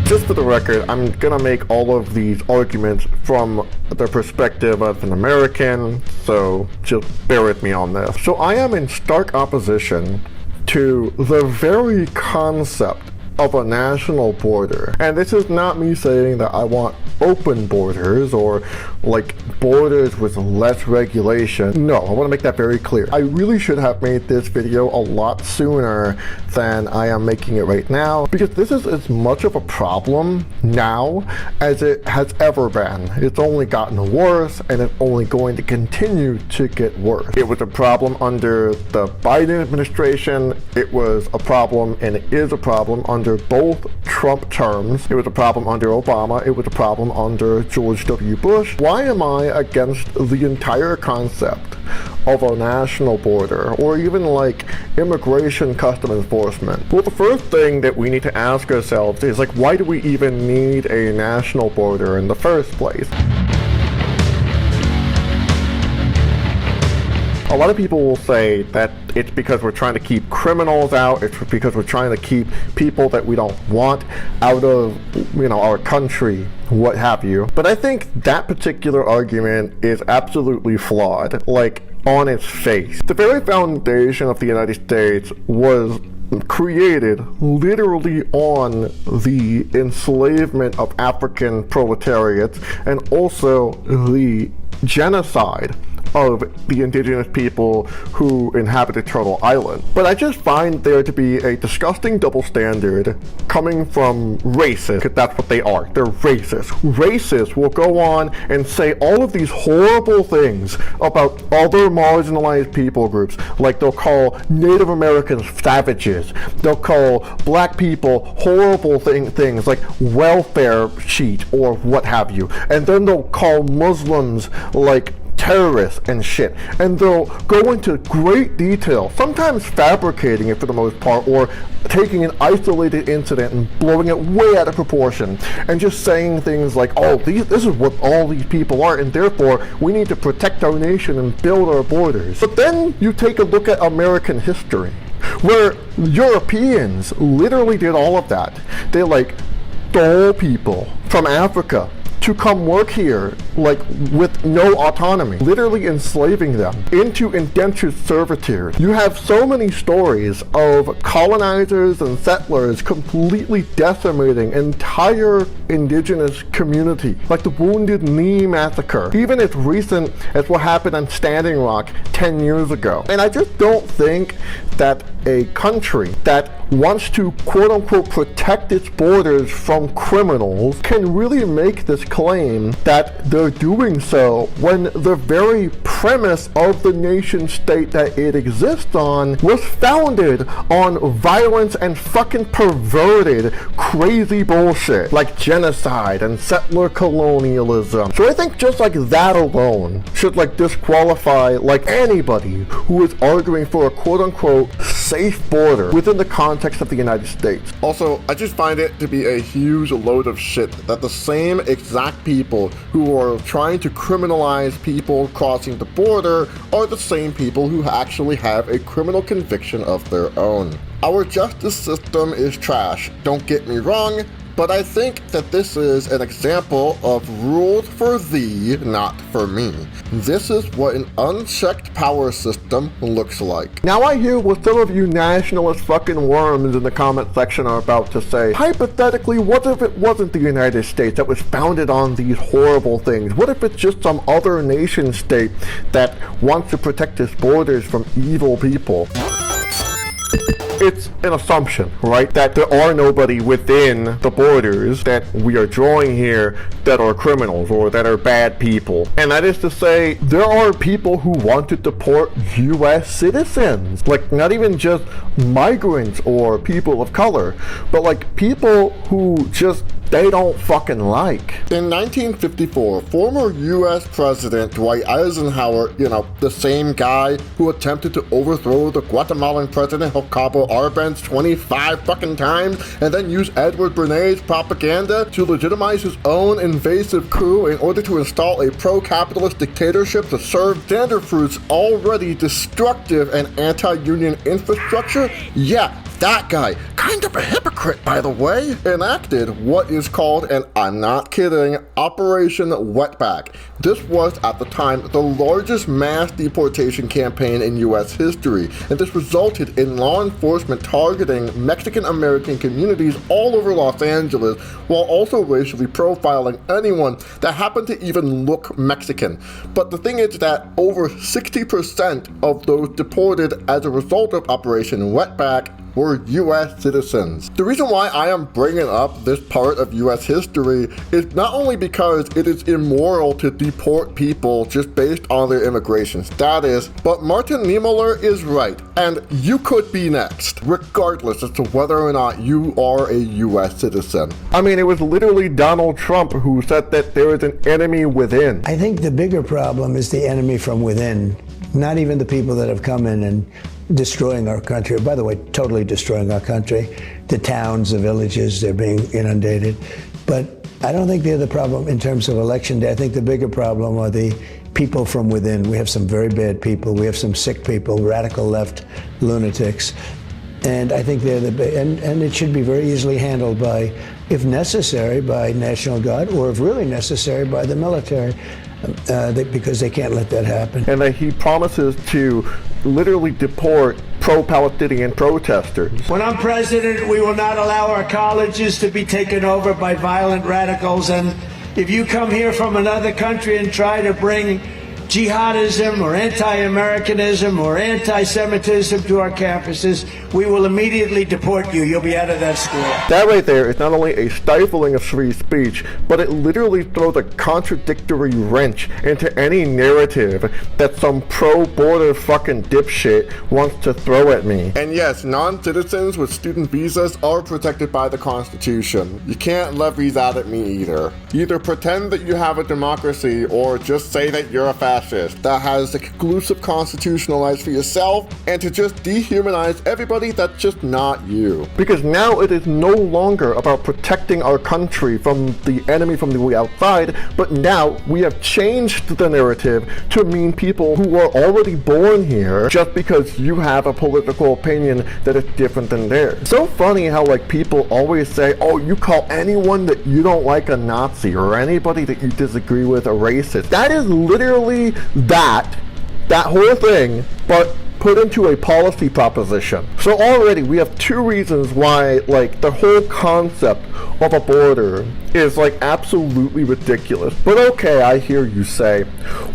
Just for the record, I'm gonna make all of these arguments from the perspective of an American, so just bear with me on this. So I am in stark opposition to the very concept of a national border. And this is not me saying that I want open borders or like borders with less regulation. No, I want to make that very clear. I really should have made this video a lot sooner than I am making it right now, because this is as much of a problem now as it has ever been. It's only gotten worse, and it's only going to continue to get worse. It was a problem under the Biden administration. It was a problem, and it is a problem under both Trump terms. It was a problem under Obama. It was a problem under George W. Bush. Why am I against the entire concept of a national border, or even like immigration custom enforcement? Well, the first thing that we need to ask ourselves is like, why do we even need a national border in the first place? A lot of people will say that it's because we're trying to keep criminals out, it's because we're trying to keep people that we don't want out of, our country, what have you. But I think that particular argument is absolutely flawed, like on its face. The very foundation of the United States was created literally on the enslavement of African proletariats and also the genocide of the indigenous people who inhabited Turtle Island. But I just find there to be a disgusting double standard coming from racists, because that's what they are. They're racist. Racists will go on and say all of these horrible things about other marginalized people groups, like they'll call Native Americans savages, they'll call black people horrible things like welfare sheet or what have you, and then they'll call Muslims like terrorists and shit, and they'll go into great detail, sometimes fabricating it for the most part, or taking an isolated incident and blowing it way out of proportion, and just saying things like, oh, this is what all these people are, and therefore we need to protect our nation and build our borders. But then you take a look at American history, where Europeans literally did all of that. They stole people from Africa to come work here, with no autonomy, literally enslaving them into indentured servitude. You have so many stories of colonizers and settlers completely decimating entire indigenous community, like the Wounded Knee Massacre, even as recent as what happened on Standing Rock 10 years ago. And I just don't think that a country that wants to quote-unquote protect its borders from criminals can really make this claim that they're doing so when the very premise of the nation state that it exists on was founded on violence and fucking perverted crazy bullshit like genocide and settler colonialism. So I think just that alone should disqualify anybody who is arguing for a quote-unquote safe border within the context of the United States. Also, I just find it to be a huge load of shit that the same exact people who are trying to criminalize people crossing the border are the same people who actually have a criminal conviction of their own. Our justice system is trash, don't get me wrong, but I think that this is an example of rules for thee, not for me. This is what an unchecked power system looks like. Now I hear what some of you nationalist fucking worms in the comment section are about to say. Hypothetically, what if it wasn't the United States that was founded on these horrible things? What if it's just some other nation state that wants to protect its borders from evil people? It's an assumption, right, that there are nobody within the borders that we are drawing here that are criminals or that are bad people. And that is to say, there are people who want to deport U.S. citizens, not even just migrants or people of color, but people who just they don't fucking like. In 1954, former U.S. President Dwight Eisenhower, the same guy who attempted to overthrow the Guatemalan president Jacobo Arbenz 25 fucking times and then used Edward Bernays' propaganda to legitimize his own invasive coup in order to install a pro-capitalist dictatorship to serve Vanderfruit's already destructive and anti-union infrastructure? Yeah, that guy. kind of a hypocrite, by the way, enacted what is called, and I'm not kidding, Operation Wetback. This was, at the time, the largest mass deportation campaign in U.S. history, and this resulted in law enforcement targeting Mexican-American communities all over Los Angeles, while also racially profiling anyone that happened to even look Mexican. But the thing is that over 60% of those deported as a result of Operation Wetback were U.S. citizens. The reason why I am bringing up this part of U.S. history is not only because it is immoral to deport people just based on their immigration status, but Martin Niemöller is right, and you could be next, regardless as to whether or not you are a U.S. citizen. I mean, it was literally Donald Trump who said that there is an enemy within. I think the bigger problem is the enemy from within, not even the people that have come in and destroying our country. By the way, totally destroying our country. The towns, the villages, they're being inundated. But I don't think they're the problem in terms of election day. I think the bigger problem are the people from within. We have some very bad people. We have some sick people, radical left lunatics. And I think they're and it should be very easily handled by, if necessary, by National Guard, or if really necessary, by the military. Because they can't let that happen. And that he promises to literally deport pro-Palestinian protesters. When I'm president, we will not allow our colleges to be taken over by violent radicals. And if you come here from another country and try to bring jihadism or anti-Americanism or anti-Semitism to our campuses, we will immediately deport you. You'll be out of that school. That right there is not only a stifling of free speech, but it literally throws a contradictory wrench into any narrative that some pro-border fucking dipshit wants to throw at me. And yes, non-citizens with student visas are protected by the Constitution. You can't levy that at me either. Either pretend that you have a democracy or just say that you're a fascist that has exclusive constitutional rights for yourself, and to just dehumanize everybody that's just not you. Because now it is no longer about protecting our country from the enemy from the outside, but now we have changed the narrative to mean people who are already born here just because you have a political opinion that is different than theirs. So funny how like people always say, oh, you call anyone that you don't like a Nazi, or anybody that you disagree with a racist. That is literally that whole thing, but put into a policy proposition. So already we have two reasons why like the whole concept of a border is like absolutely ridiculous. But okay, I hear you say,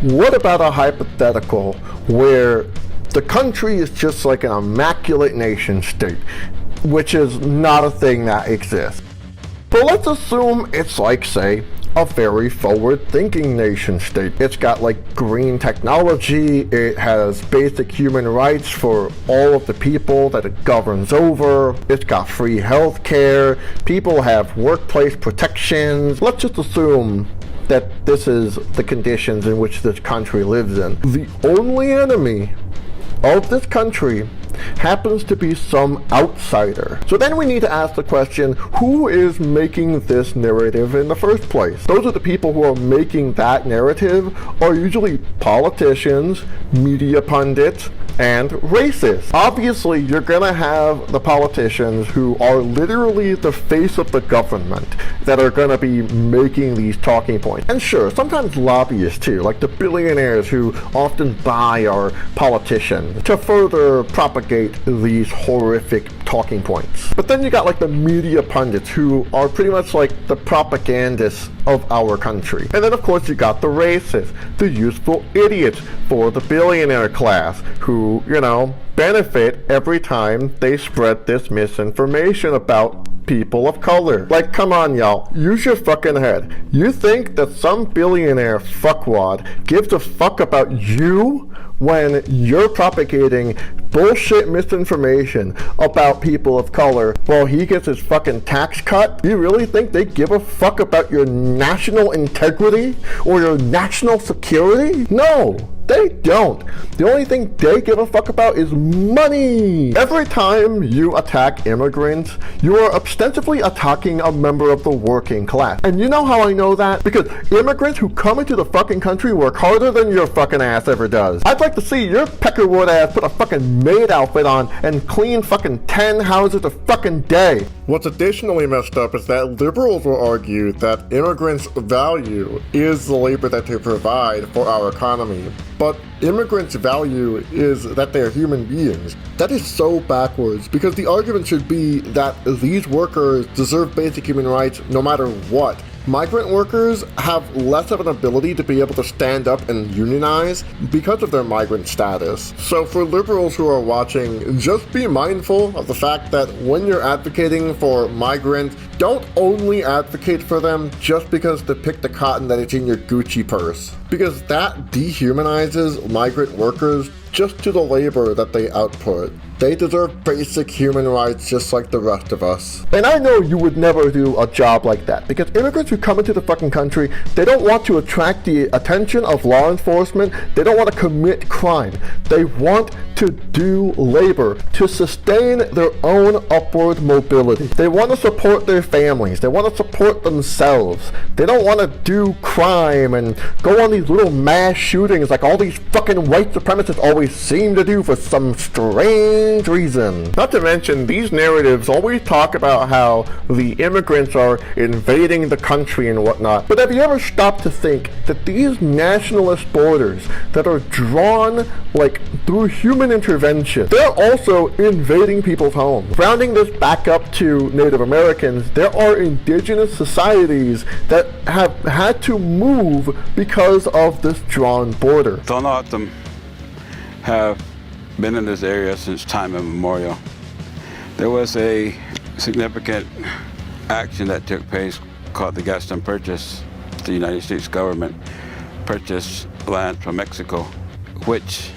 what about a hypothetical where the country is just like an immaculate nation state, which is not a thing that exists. But let's assume it's like, say, a very forward-thinking nation state. It's got like green technology, it has basic human rights for all of the people that it governs over, it's got free health care, people have workplace protections. Let's just assume that this is the conditions in which this country lives in. The only enemy of this country happens to be some outsider. So then we need to ask the question, who is making this narrative in the first place? Those are the people who are making that narrative are usually politicians, media pundits, and racists. Obviously, you're gonna have the politicians who are literally the face of the government that are gonna be making these talking points. And sure, sometimes lobbyists too, like the billionaires who often buy our politicians to further propagate these horrific talking points. But then you got like the media pundits who are pretty much like the propagandists of our country. And then of course you got the racists, the useful idiots for the billionaire class who, you know, benefit every time they spread this misinformation about people of color. Like, come on, y'all. Use your fucking head. You think that some billionaire fuckwad gives a fuck about you when you're propagating bullshit misinformation about people of color while he gets his fucking tax cut? Do you really think they give a fuck about your national integrity or your national security? No. They don't. The only thing they give a fuck about is money. Every time you attack immigrants, you are ostensibly attacking a member of the working class. And you know how I know that? Because immigrants who come into the fucking country work harder than your fucking ass ever does. I'd like to see your peckerwood ass put a fucking maid outfit on and clean fucking 10 houses a fucking day. What's additionally messed up is that liberals will argue that immigrants' value is the labor that they provide for our economy. But immigrants' value is that they're human beings. That is so backwards, because the argument should be that these workers deserve basic human rights no matter what. Migrant workers have less of an ability to be able to stand up and unionize because of their migrant status. So for liberals who are watching, just be mindful of the fact that when you're advocating for migrants, don't only advocate for them just because they picked the cotton that is in your Gucci purse. Because that dehumanizes migrant workers just to the labor that they output. They deserve basic human rights just like the rest of us. And I know you would never do a job like that, because immigrants who come into the fucking country, they don't want to attract the attention of law enforcement. They don't want to commit crime. They want to do labor to sustain their own upward mobility. They want to support their families. They want to support themselves. They don't want to do crime and go on these little mass shootings like all these fucking white supremacists always seem to do for some strange reason. Not to mention, these narratives always talk about how the immigrants are invading the country and whatnot. But have you ever stopped to think that these nationalist borders that are drawn like through human intervention, they're also invading people's homes? Rounding this back up to Native Americans, there are indigenous societies that have had to move because of this drawn border. Some of them have been in this area since time immemorial. There was a significant action that took place called the Gaston Purchase. The United States government purchased land from Mexico, which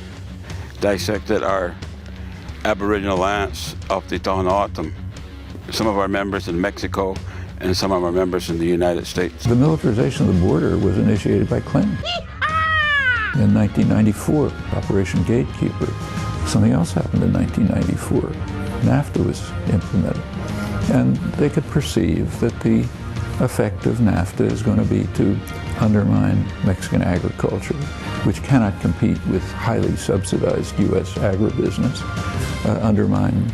dissected our aboriginal lands of the Tohono. Some of our members in Mexico and some of our members in the United States. The militarization of the border was initiated by Clinton. In 1994, Operation Gatekeeper. Something else happened in 1994. NAFTA was implemented. And they could perceive that the effect of NAFTA is going to be to undermine Mexican agriculture, which cannot compete with highly subsidized U.S. agribusiness, undermine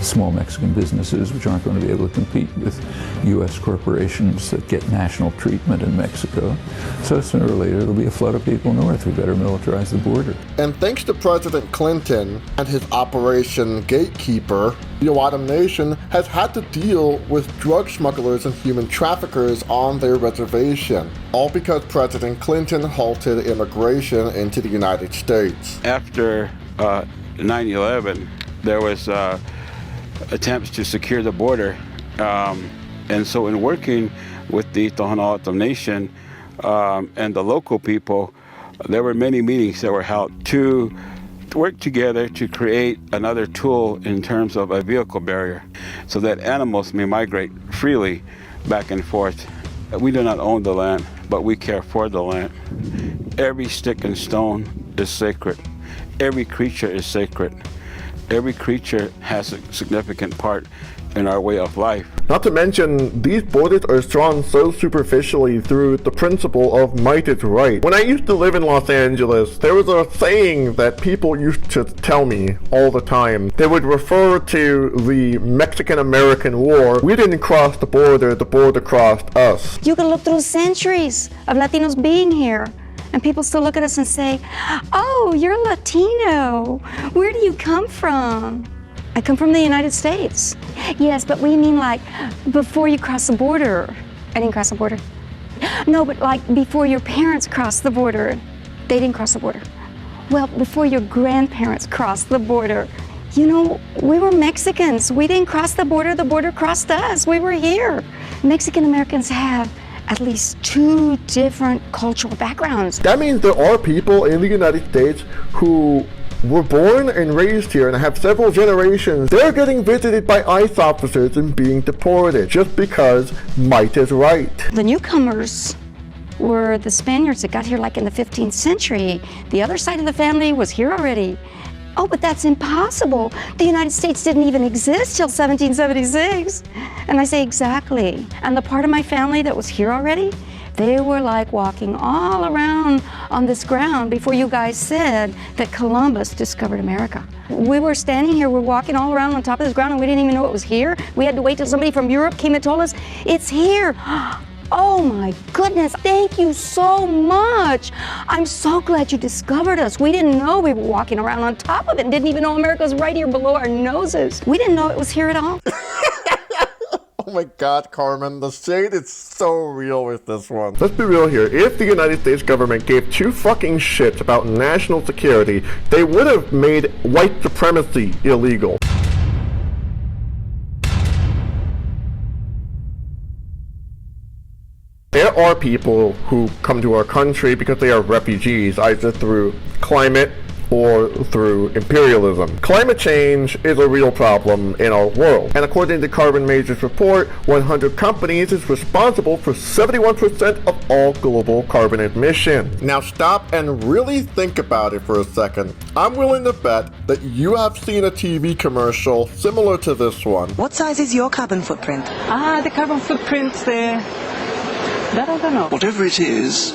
small Mexican businesses which aren't going to be able to compete with U.S. corporations that get national treatment in Mexico. So sooner or later there'll be a flood of people north. We better militarize the border. And thanks to President Clinton and his Operation Gatekeeper, the Owatom Nation has had to deal with drug smugglers and human traffickers on their reservation, all because President Clinton halted immigration into the United States. After 9/11, there was attempts to secure the border, and so in working with the Tohono Nation and the local people, there were many meetings that were held to work together to create another tool in terms of a vehicle barrier so that animals may migrate freely back and forth. We do not own the land, but we care for the land. Every stick and stone is sacred. Every creature is sacred. Every creature has a significant part in our way of life. Not to mention, these borders are drawn so superficially through the principle of might is right. When I used to live in Los Angeles, there was a saying that people used to tell me all the time. They would refer to the Mexican-American War. We didn't cross the border crossed us. You can look through centuries of Latinos being here, and people still look at us and say, "Oh, you're Latino. Where do you come from?" I come from the United States. Yes, but we mean like before you cross the border. I didn't cross the border. No, but like before your parents crossed the border. They didn't cross the border. Well, before your grandparents crossed the border. You know, we were Mexicans. We didn't cross the border crossed us. We were here. Mexican Americans have at least 2 different cultural backgrounds. That means there are people in the United States who were born and raised here and have several generations. They're getting visited by ICE officers and being deported just because might is right. The newcomers were the Spaniards that got here like in the 15th century. The other side of the family was here already. Oh, but that's impossible. The United States didn't even exist till 1776. And I say, exactly. And the part of my family that was here already, they were like walking all around on this ground before you guys said that Columbus discovered America. We were standing here, we're walking all around on top of this ground and we didn't even know it was here. We had to wait till somebody from Europe came and told us, it's here. Oh my goodness, thank you so much. I'm so glad you discovered us. We didn't know we were walking around on top of it and didn't even know America was right here below our noses. We didn't know it was here at all. Oh my God, Carmen, the shade is so real with this one. Let's be real here. If the United States government gave two fucking shits about national security, they would have made white supremacy illegal. There are people who come to our country because they are refugees, either through climate or through imperialism. Climate change is a real problem in our world, and according to Carbon Major's report, 100 companies is responsible for 71% of all global carbon emissions. Now stop and really think about it for a second. I'm willing to bet that you have seen a TV commercial similar to this one. What size is your carbon footprint? The carbon footprint there. That I don't know. Whatever it is,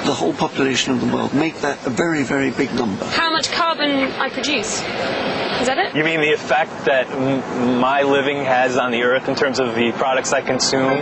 the whole population of the world, make that a very, very big number. How much carbon I produce? Is that it? You mean the effect that my living has on the earth in terms of the products I consume?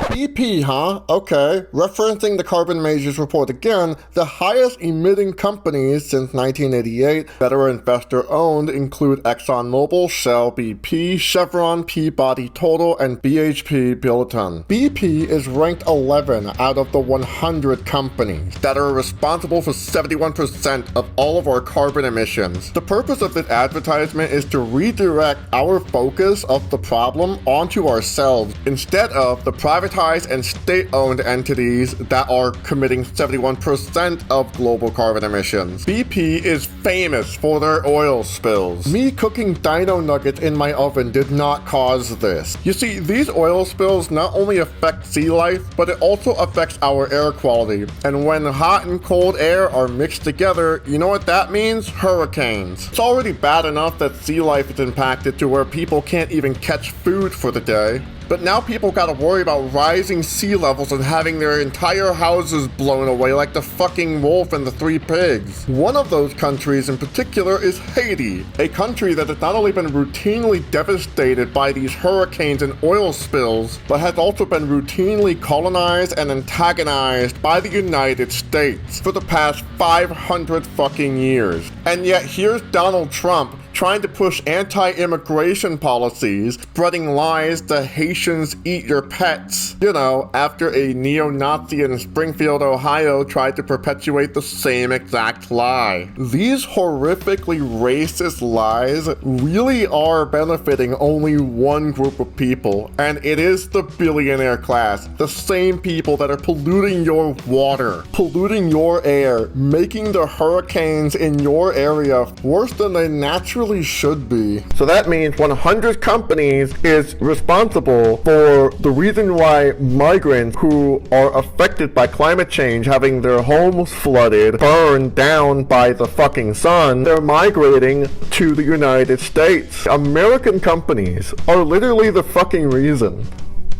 BP, huh? Okay. Referencing the Carbon Majors report again, the highest emitting companies since 1988 that are investor-owned include ExxonMobil, Shell, BP, Chevron, Peabody Total, and BHP Billiton. BP is ranked 11 out of the 100 companies that are responsible for 71% of all of our carbon emissions. The purpose of this advertisement is to redirect our focus of the problem onto ourselves instead of the privatized and state-owned entities that are committing 71% of global carbon emissions. BP is famous for their oil spills. Me cooking dino nuggets in my oven did not cause this. You see, these oil spills not only affect sea life, but it also affects our air quality. And when hot and cold air are mixed together, you know what that means? Hurricanes. It's already bad enough that sea life is impacted to where people can't even catch food for the day. But now people gotta worry about rising sea levels and having their entire houses blown away like the fucking wolf and the three pigs. One of those countries in particular is Haiti, a country that has not only been routinely devastated by these hurricanes and oil spills, but has also been routinely colonized and antagonized by the United States for the past 500 fucking years. And yet here's Donald Trump trying to push anti-immigration policies, spreading lies that Haitians eat your pets, you know, after a neo-Nazi in Springfield, Ohio tried to perpetuate the same exact lie. These horrifically racist lies really are benefiting only one group of people, and it is the billionaire class, the same people that are polluting your water, polluting your air, making the hurricanes in your area worse than they naturally should be. So that means 100 companies is responsible for the reason why migrants who are affected by climate change, having their homes flooded, burned down by the fucking sun, they're migrating to the United States. American companies are literally the fucking reason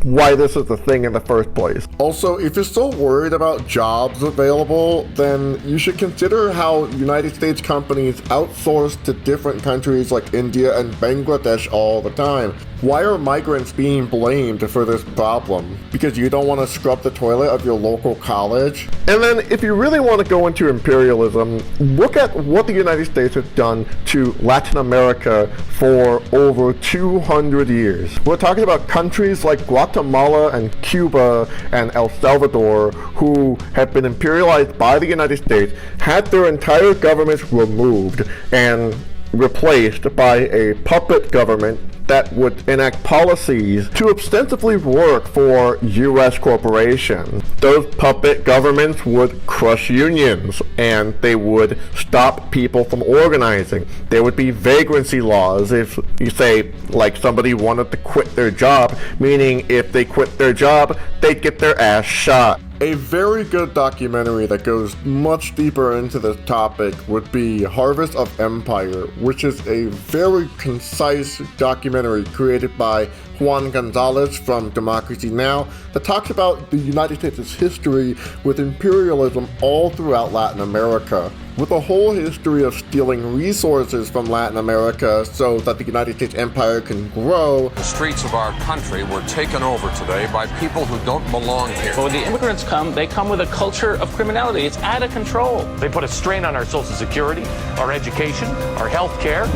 why this is the thing in the first place. Also, if you're still worried about jobs available, then you should consider how United States companies outsource to different countries like India and Bangladesh all the time. Why are migrants being blamed for this problem? Because you don't want to scrub the toilet of your local college? And then if you really want to go into imperialism, look at what the United States has done to Latin America for over 200 years. We're talking about countries like Guatemala and Cuba and El Salvador who have been imperialized by the United States, had their entire governments removed, and replaced by a puppet government that would enact policies to ostensibly work for U.S. corporations. Those puppet governments would crush unions, and they would stop people from organizing. There would be vagrancy laws if you say, like, somebody wanted to quit their job, meaning if they quit their job, they'd get their ass shot. A very good documentary that goes much deeper into this topic would be Harvest of Empire, which is a very concise documentary created by Juan Gonzalez from Democracy Now! That talks about the United States' history with imperialism all throughout Latin America, with a whole history of stealing resources from Latin America so that the United States empire can grow. The streets of our country were taken over today by people who don't belong here. But when the immigrants come, they come with a culture of criminality. It's out of control. They put a strain on our Social Security, our education, our health care.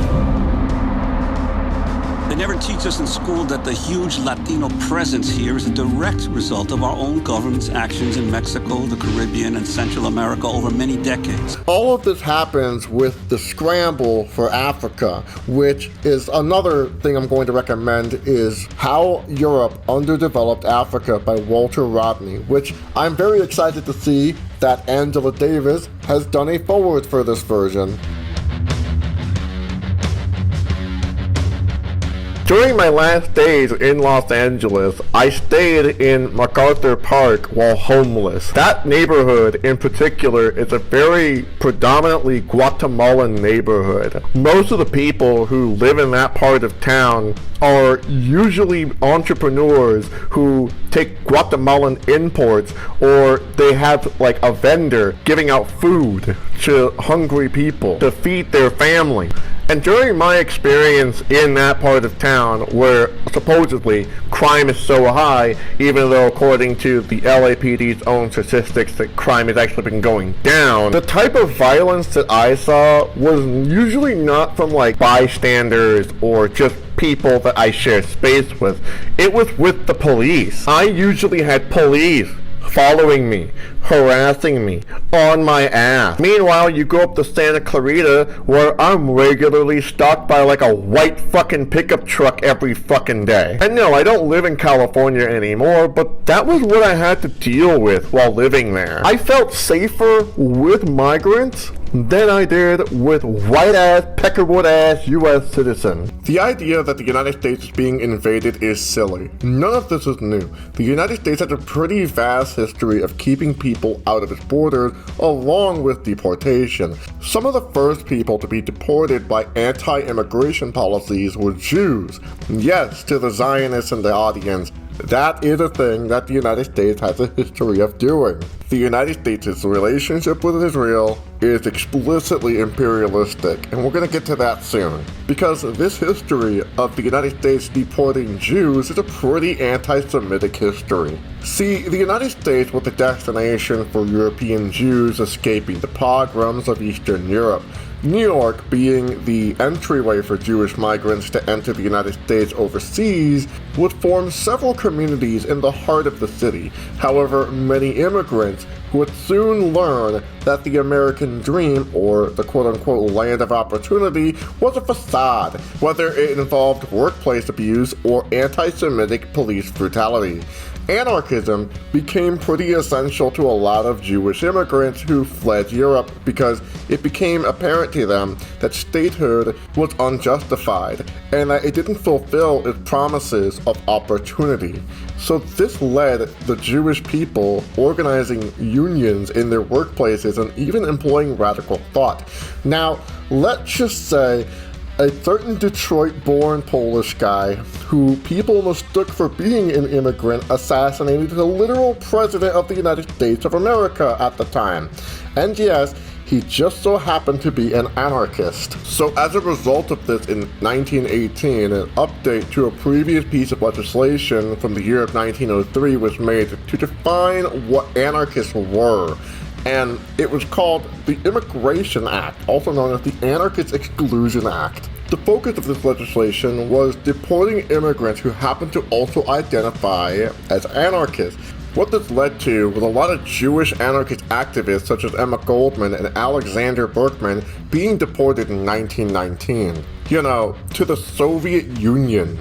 They never teach us in school that the huge Latino presence here is a direct result of our own government's actions in Mexico, the Caribbean, and Central America over many decades. All of this happens with the scramble for Africa, which is another thing I'm going to recommend, is How Europe Underdeveloped Africa by Walter Rodney, which I'm very excited to see that Angela Davis has done a foreword for this version. During my last days in Los Angeles, I stayed in MacArthur Park while homeless. That neighborhood in particular is a very predominantly Guatemalan neighborhood. Most of the people who live in that part of town are usually entrepreneurs who take Guatemalan imports, or they have like a vendor giving out food to hungry people to feed their family. And during my experience in that part of town, where supposedly crime is so high, even though according to the LAPD's own statistics that crime has actually been going down, the type of violence that I saw was usually not from like bystanders or just people that I share space with. It was with the police. I usually had police following me, harassing me, on my ass. Meanwhile, you go up to Santa Clarita, where I'm regularly stalked by like a white fucking pickup truck every fucking day. And no, I don't live in California anymore, but that was what I had to deal with while living there. I felt safer with migrants than I did with white-ass, peckerwood-ass U.S. citizens. The idea that the United States is being invaded is silly. None of this is new. The United States has a pretty vast history of keeping people out of its borders, along with deportation. Some of the first people to be deported by anti-immigration policies were Jews. Yes, to the Zionists in the audience, that is a thing that the United States has a history of doing. The United States' relationship with Israel is explicitly imperialistic, and we're going to get to that soon. Because this history of the United States deporting Jews is a pretty anti-Semitic history. See, the United States was a destination for European Jews escaping the pogroms of Eastern Europe. New York, being the entryway for Jewish migrants to enter the United States overseas, would form several communities in the heart of the city. However, many immigrants would soon learn that the American dream, or the quote-unquote land of opportunity, was a facade, whether it involved workplace abuse or anti-Semitic police brutality. Anarchism became pretty essential to a lot of Jewish immigrants who fled Europe because it became apparent to them that statehood was unjustified and that it didn't fulfill its promises of opportunity. So this led the Jewish people organizing unions in their workplaces and even employing radical thought. Now, let's just say a certain Detroit-born Polish guy, who people mistook for being an immigrant, assassinated the literal president of the United States of America at the time. And yes, he just so happened to be an anarchist. So as a result of this, in 1918, an update to a previous piece of legislation from the year of 1903 was made to define what anarchists were. And it was called the Immigration Act, also known as the Anarchist Exclusion Act. The focus of this legislation was deporting immigrants who happened to also identify as anarchists. What this led to was a lot of Jewish anarchist activists such as Emma Goldman and Alexander Berkman being deported in 1919. You know, to the Soviet Union.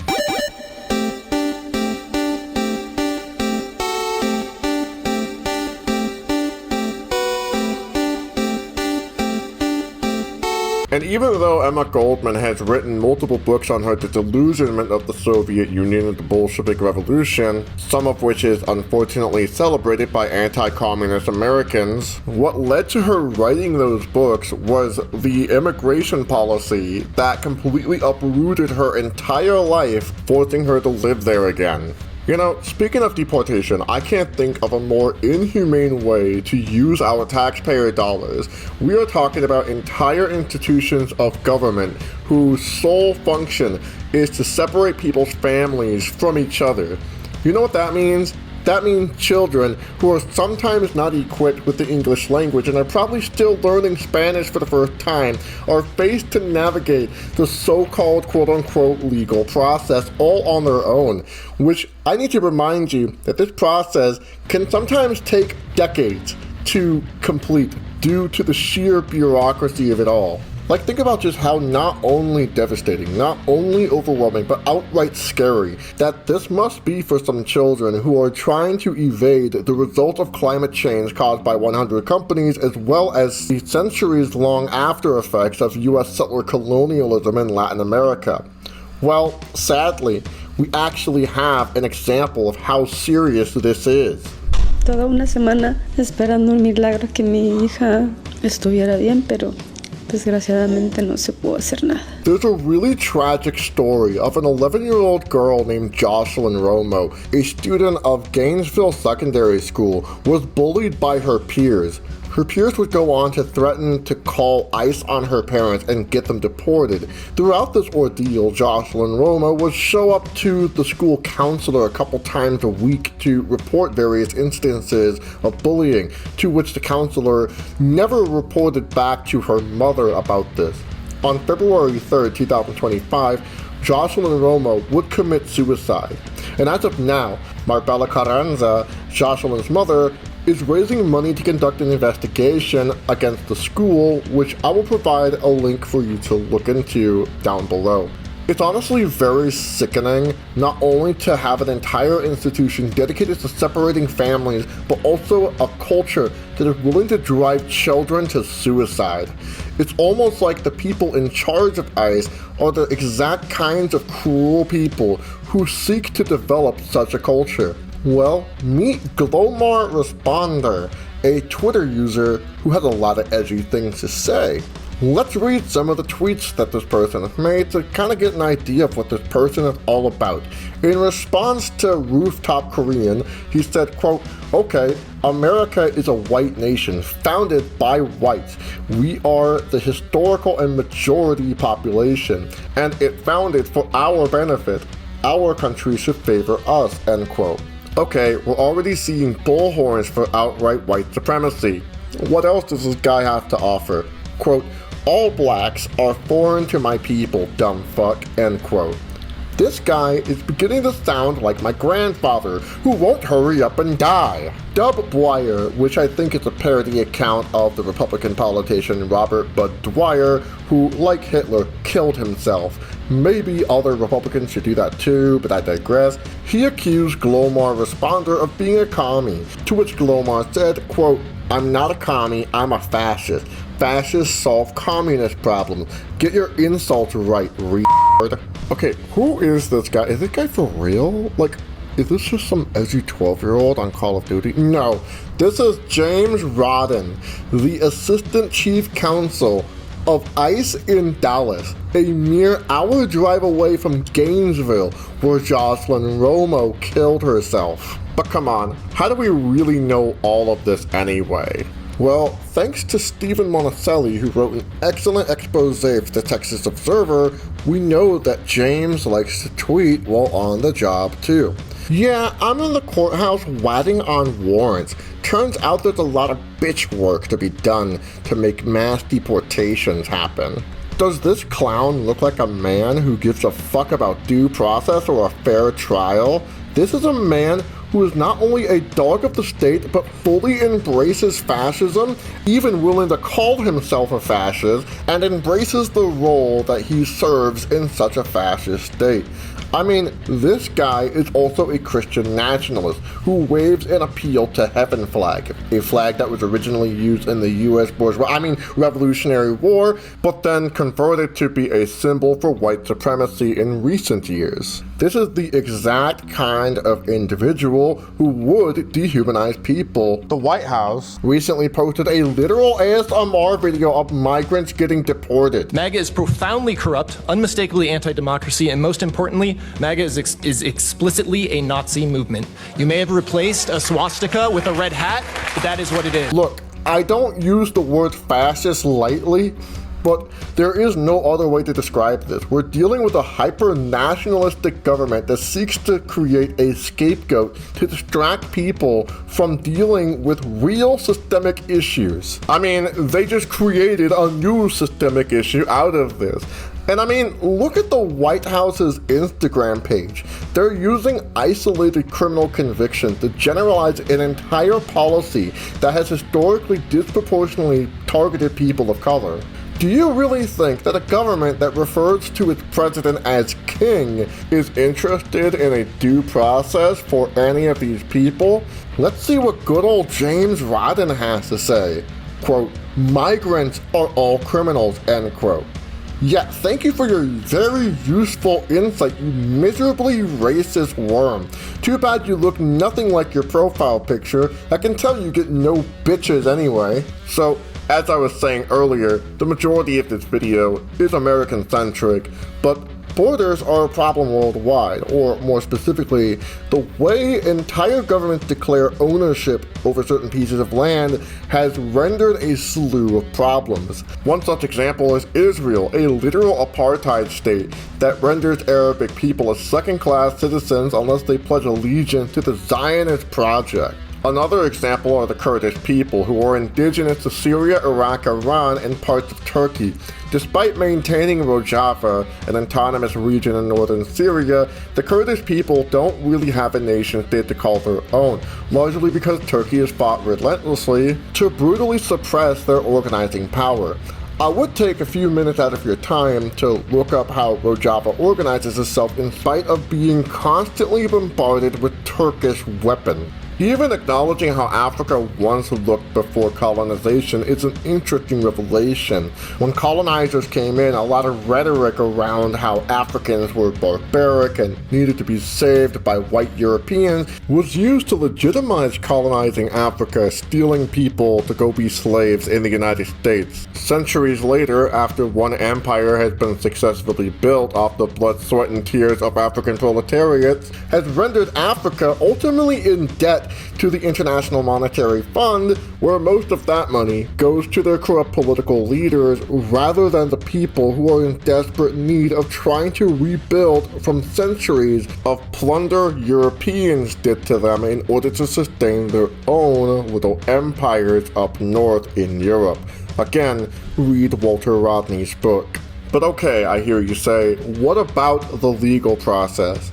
And even though Emma Goldman has written multiple books on her disillusionment of the Soviet Union and the Bolshevik Revolution, some of which is unfortunately celebrated by anti-communist Americans, what led to her writing those books was the immigration policy that completely uprooted her entire life, forcing her to live there again. You know, speaking of deportation, I can't think of a more inhumane way to use our taxpayer dollars. We are talking about entire institutions of government whose sole function is to separate people's families from each other. You know what that means? That means children who are sometimes not equipped with the English language and are probably still learning Spanish for the first time are faced to navigate the so-called quote-unquote legal process all on their own, which I need to remind you that this process can sometimes take decades to complete due to the sheer bureaucracy of it all. Like, think about just how not only devastating, not only overwhelming, but outright scary that this must be for some children who are trying to evade the results of climate change caused by 100 companies, as well as the centuries-long after effects of US settler colonialism in Latin America. Well, sadly, we actually have an example of how serious this is. Toda una semana esperando un milagro que mi hija estuviera bien, pero desgraciadamente no se pudo hacer nada. There's a really tragic story of an 11-year-old girl named Jocelyn Romo, a student of Gainesville Secondary School, was bullied by her peers. Her peers would go on to threaten to call ICE on her parents and get them deported. Throughout this ordeal, Jocelyn Romo would show up to the school counselor a couple times a week to report various instances of bullying, to which the counselor never reported back to her mother about this. On February 3rd, 2025, Jocelyn Romo would commit suicide. And as of now, Marbella Carranza, Jocelyn's mother, is raising money to conduct an investigation against the school, which I will provide a link for you to look into down below. It's honestly very sickening not only to have an entire institution dedicated to separating families, but also a culture that is willing to drive children to suicide. It's almost like the people in charge of ICE are the exact kinds of cruel people who seek to develop such a culture. Well, meet Glomar Responder, a Twitter user who has a lot of edgy things to say. Let's read some of the tweets that this person has made to kind of get an idea of what this person is all about. In response to Rooftop Korean, he said, quote, "Okay, America is a white nation founded by whites. We are the historical and majority population, and it founded for our benefit. Our country should favor us," end quote. Okay, we're already seeing bullhorns for outright white supremacy. What else does this guy have to offer? Quote, "All blacks are foreign to my people, dumb fuck," end quote. This guy is beginning to sound like my grandfather, who won't hurry up and die. Dub Dwyer, which I think is a parody account of the Republican politician Robert Bud Dwyer, who, like Hitler, killed himself. Maybe other Republicans should do that too, but I digress. He accused Glomar Responder of being a commie, to which Glomar said, quote, "I'm not a commie, I'm a fascist. Fascists solve communist problems. Get your insults right, retard." Okay, who is this guy? Is this guy for real? Like, is this just some edgy 12-year-old on Call of Duty? No, this is James Rodden, the Assistant Chief Counsel of ICE in Dallas, a mere hour drive away from Gainesville, where Jocelyn Romo killed herself. But come on, how do we really know all of this anyway? Well, thanks to Stephen Monticelli, who wrote an excellent expose for the Texas Observer, we know that James likes to tweet while on the job too. Yeah, I'm in the courthouse waiting on warrants. Turns out there's a lot of bitch work to be done to make mass deportations happen. Does this clown look like a man who gives a fuck about due process or a fair trial? This is a man who is not only a dog of the state, but fully embraces fascism, even willing to call himself a fascist, and embraces the role that he serves in such a fascist state. I mean, this guy is also a Christian nationalist who waves an appeal to heaven flag, a flag that was originally used in the US Revolutionary War, but then converted to be a symbol for white supremacy in recent years. This is the exact kind of individual who would dehumanize people. The White House recently posted a literal ASMR video of migrants getting deported. MAGA is profoundly corrupt, unmistakably anti-democracy, and most importantly, MAGA is explicitly a Nazi movement. You may have replaced a swastika with a red hat, but that is what it is. Look, I don't use the word fascist lightly, but there is no other way to describe this. We're dealing with a hyper-nationalistic government that seeks to create a scapegoat to distract people from dealing with real systemic issues. I mean, they just created a new systemic issue out of this. And I mean, look at the White House's Instagram page. They're using isolated criminal convictions to generalize an entire policy that has historically disproportionately targeted people of color. Do you really think that a government that refers to its president as king is interested in a due process for any of these people? Let's see what good old James Rodden has to say. Quote, "Migrants are all criminals," end quote. Yeah, thank you for your very useful insight, you miserably racist worm. Too bad you look nothing like your profile picture. I can tell you get no bitches anyway. So, as I was saying earlier, the majority of this video is American-centric, but borders are a problem worldwide, or more specifically, the way entire governments declare ownership over certain pieces of land has rendered a slew of problems. One such example is Israel, a literal apartheid state that renders Arabic people as second-class citizens unless they pledge allegiance to the Zionist project. Another example are the Kurdish people, who are indigenous to Syria, Iraq, Iran, and parts of Turkey. Despite maintaining Rojava, an autonomous region in northern Syria, the Kurdish people don't really have a nation state to call their own, largely because Turkey has fought relentlessly to brutally suppress their organizing power. I would take a few minutes out of your time to look up how Rojava organizes itself in spite of being constantly bombarded with Turkish weapons. Even acknowledging how Africa once looked before colonization is an interesting revelation. When colonizers came in, a lot of rhetoric around how Africans were barbaric and needed to be saved by white Europeans was used to legitimize colonizing Africa, stealing people to go be slaves in the United States. Centuries later, after one empire has been successfully built off the blood, sweat, and tears of African proletariats, has rendered Africa ultimately in debt to the International Monetary Fund, where most of that money goes to their corrupt political leaders rather than the people who are in desperate need of trying to rebuild from centuries of plunder Europeans did to them in order to sustain their own little empires up north in Europe. Again, read Walter Rodney's book. But okay, I hear you say, what about the legal process?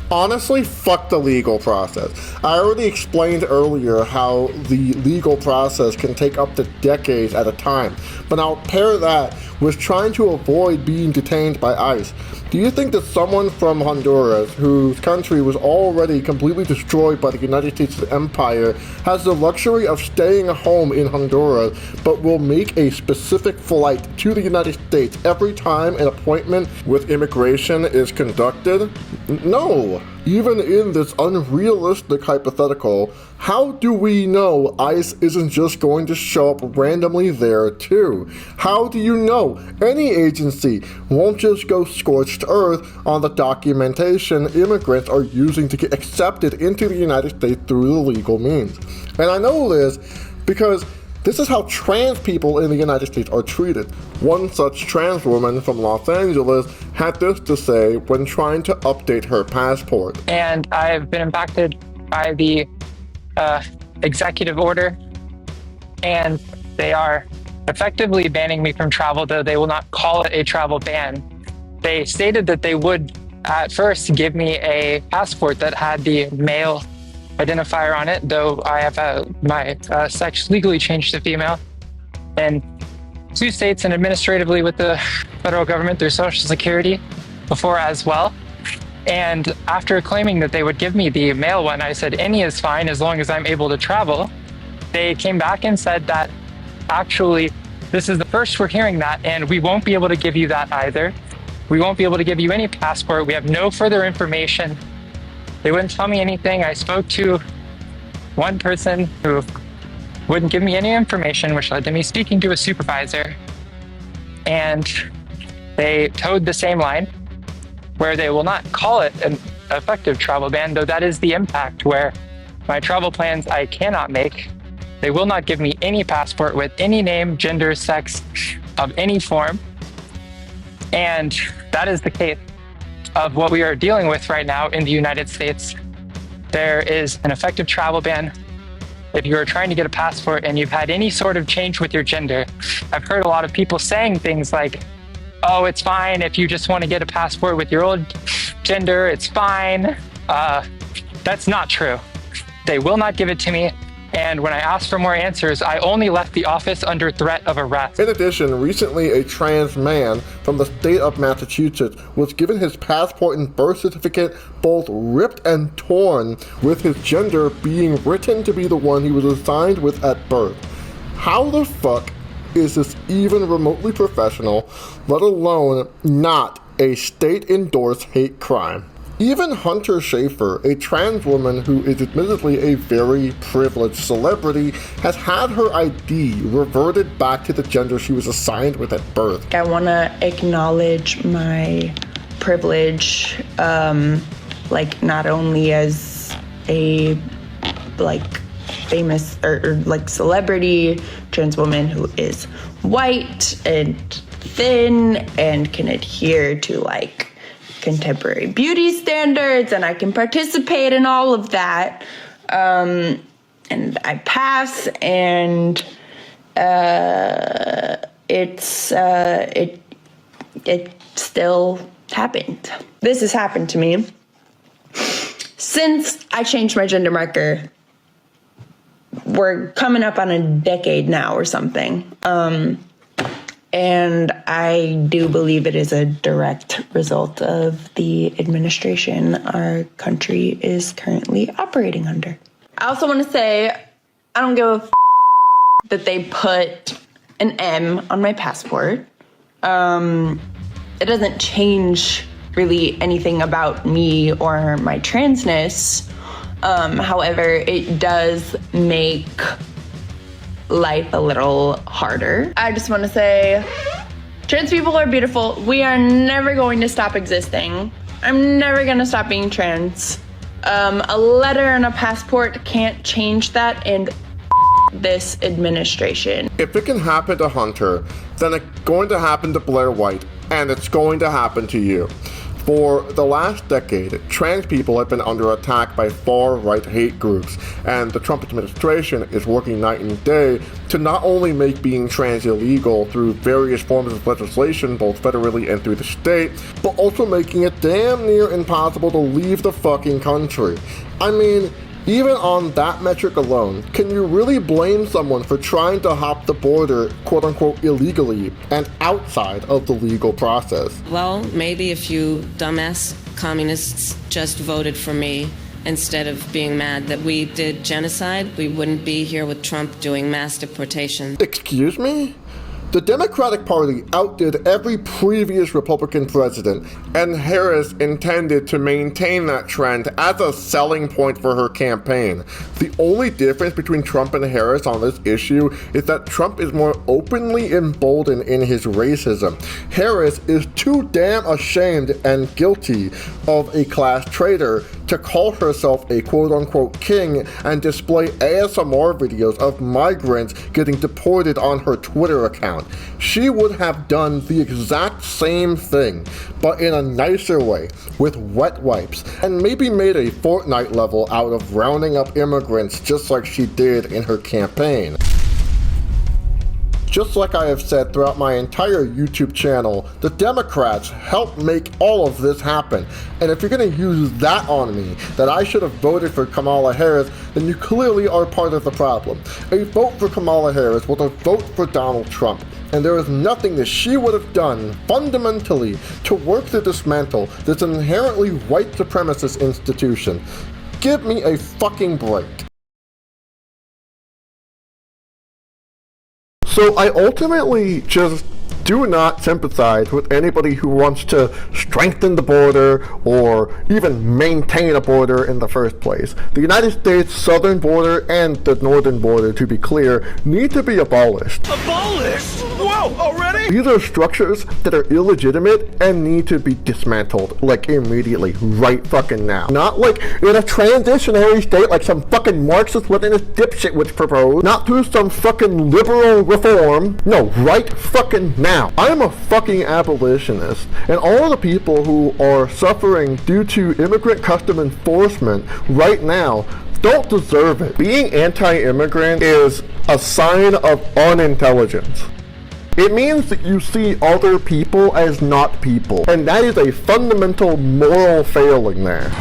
Honestly, fuck the legal process. I already explained earlier how the legal process can take up to decades at a time, but now pair that with trying to avoid being detained by ICE. Do you think that someone from Honduras, whose country was already completely destroyed by the United States empire, has the luxury of staying home in Honduras, but will make a specific flight to the United States every time an appointment with immigration is conducted? No. Even in this unrealistic hypothetical, how do we know ICE isn't just going to show up randomly there too? How do you know any agency won't just go scorched earth on the documentation immigrants are using to get accepted into the United States through the legal means? And I know this because this is how trans people in the United States are treated. One such trans woman from Los Angeles had this to say when trying to update her passport. And I've been impacted by the executive order, and they are effectively banning me from travel, though they will not call it a travel ban. They stated that they would at first give me a passport that had the male identifier on it, though I have my sex legally changed to female in 2 states and administratively with the federal government through Social Security before as well. And after claiming that they would give me the male one, I said any is fine as long as I'm able to travel. They came back and said that actually this is the first we're hearing that, and we won't be able to give you that either. We won't be able to give you any passport. We have no further information. They wouldn't tell me anything. I spoke to one person who wouldn't give me any information, which led to me speaking to a supervisor. And they towed the same line where they will not call it an effective travel ban, though that is the impact where my travel plans I cannot make. They will not give me any passport with any name, gender, sex of any form. And that is the case of what we are dealing with right now in the United States. There is an effective travel ban if you are trying to get a passport and you've had any sort of change with your gender. I've heard a lot of people saying things like, oh, it's fine if you just want to get a passport with your old gender, it's fine. That's not true. They will not give it to me. And when I asked for more answers, I only left the office under threat of arrest. In addition, recently a trans man from the state of Massachusetts was given his passport and birth certificate both ripped and torn, with his gender being written to be the one he was assigned with at birth. How the fuck is this even remotely professional, let alone not a state-endorsed hate crime? Even Hunter Schafer, a trans woman who is admittedly a very privileged celebrity, has had her ID reverted back to the gender she was assigned with at birth. I want to acknowledge my privilege, not only as a famous or celebrity trans woman who is white and thin and can adhere to contemporary beauty standards, and I can participate in all of that, and I pass, and it still happened. This has happened to me since I changed my gender marker. We're coming up on a decade now or something. And I do believe it is a direct result of the administration our country is currently operating under. I also want to say, I don't give a that they put an M on my passport. It doesn't change really anything about me or my transness. However, it does make life a little harder. I just want to say, trans people are beautiful. We are never going to stop existing. I'm never going to stop being trans. A letter and a passport can't change that, and this administration. If it can happen to Hunter, then it's going to happen to Blair White, and it's going to happen to you. For the last decade, trans people have been under attack by far-right hate groups, and the Trump administration is working night and day to not only make being trans illegal through various forms of legislation, both federally and through the state, but also making it damn near impossible to leave the fucking country. I mean, even on that metric alone, can you really blame someone for trying to hop the border, quote-unquote, illegally and outside of the legal process? Well, maybe a few dumbass communists just voted for me instead of being mad that we did genocide. We wouldn't be here with Trump doing mass deportation. Excuse me? The Democratic Party outdid every previous Republican president, and Harris intended to maintain that trend as a selling point for her campaign. The only difference between Trump and Harris on this issue is that Trump is more openly emboldened in his racism. Harris is too damn ashamed and guilty of a class traitor to call herself a quote-unquote king and display ASMR videos of migrants getting deported on her Twitter account. She would have done the exact same thing, but in a nicer way, with wet wipes, and maybe made a Fortnite level out of rounding up immigrants just like she did in her campaign. Just like I have said throughout my entire YouTube channel, the Democrats helped make all of this happen. And if you're going to use that on me, that I should have voted for Kamala Harris, then you clearly are part of the problem. A vote for Kamala Harris was a vote for Donald Trump. And there is nothing that she would have done fundamentally to work to dismantle this inherently white supremacist institution. Give me a fucking break. So I ultimately just do not sympathize with anybody who wants to strengthen the border or even maintain a border in the first place. The United States southern border and the northern border, to be clear, need to be abolished. Abolished? Whoa, already? These are structures that are illegitimate and need to be dismantled, like immediately, right fucking now. Not like in a transitionary state like some fucking Marxist Leninist dipshit would propose, not through some fucking liberal reform. No, right fucking now. I am a fucking abolitionist, and all the people who are suffering due to immigrant custom enforcement right now don't deserve it. Being anti-immigrant is a sign of unintelligence. It means that you see other people as not people, and that is a fundamental moral failing there.